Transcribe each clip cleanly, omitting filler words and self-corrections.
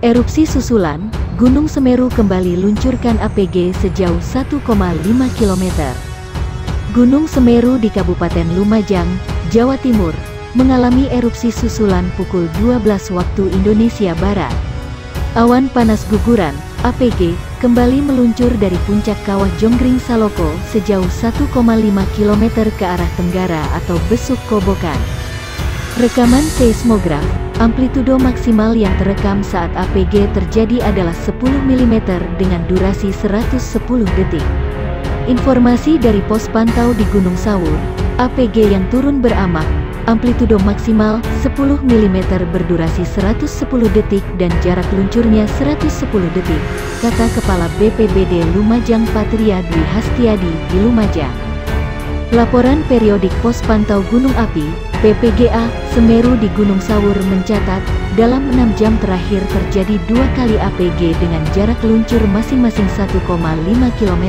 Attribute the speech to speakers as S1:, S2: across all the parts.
S1: Erupsi susulan, Gunung Semeru kembali luncurkan APG sejauh 1,5 km. Gunung Semeru di Kabupaten Lumajang, Jawa Timur, mengalami erupsi susulan pukul 12 waktu Indonesia Barat. Awan panas guguran, APG, kembali meluncur dari puncak kawah Jonggring Saloko sejauh 1,5 km ke arah tenggara atau Besuk Kobokan. Rekaman seismograf, amplitudo maksimal yang terekam saat APG terjadi adalah 10 mm dengan durasi 110 detik. Informasi dari pos pantau di Gunung Sawur, APG yang turun beramak, amplitudo maksimal 10 mm berdurasi 110 detik dan jarak luncurnya 110 detik, kata Kepala BPBD Lumajang Patria Dwi Hastiadi di Lumajang. Laporan periodik pos pantau Gunung Api, PPGA, Semeru di Gunung Sawur mencatat, dalam 6 jam terakhir terjadi 2 kali APG dengan jarak luncur masing-masing 1,5 km.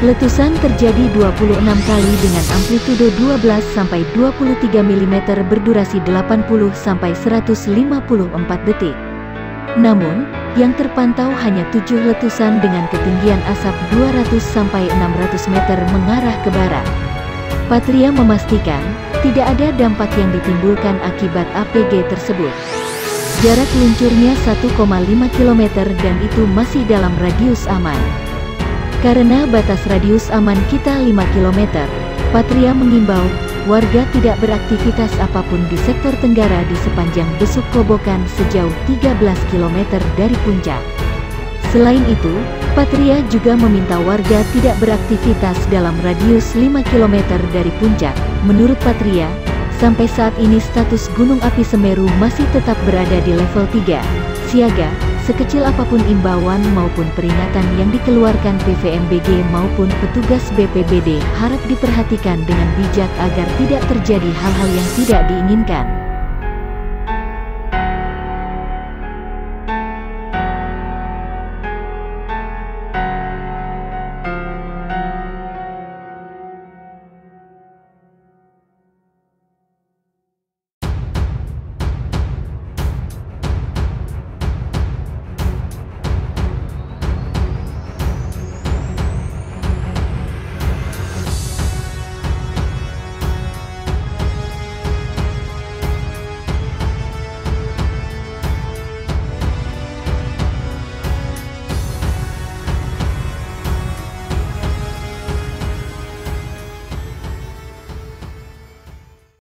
S1: Letusan terjadi 26 kali dengan amplitudo 12-23 mm berdurasi 80-154 detik. Namun, yang terpantau hanya 7 letusan dengan ketinggian asap 200-600 meter mengarah ke barat. Patria memastikan, tidak ada dampak yang ditimbulkan akibat APG tersebut. Jarak luncurnya 1,5 km dan itu masih dalam radius aman. Karena batas radius aman kita 5 km, Patria mengimbau warga tidak beraktivitas apapun di sektor tenggara di sepanjang Besuk Kobokan sejauh 13 km dari puncak. Selain itu, Patria juga meminta warga tidak beraktivitas dalam radius 5 km dari puncak. Menurut Patria, sampai saat ini status Gunung Api Semeru masih tetap berada di level 3, siaga. Sekecil apapun imbauan maupun peringatan yang dikeluarkan PVMBG maupun petugas BPBD harap diperhatikan dengan bijak agar tidak terjadi hal-hal yang tidak diinginkan.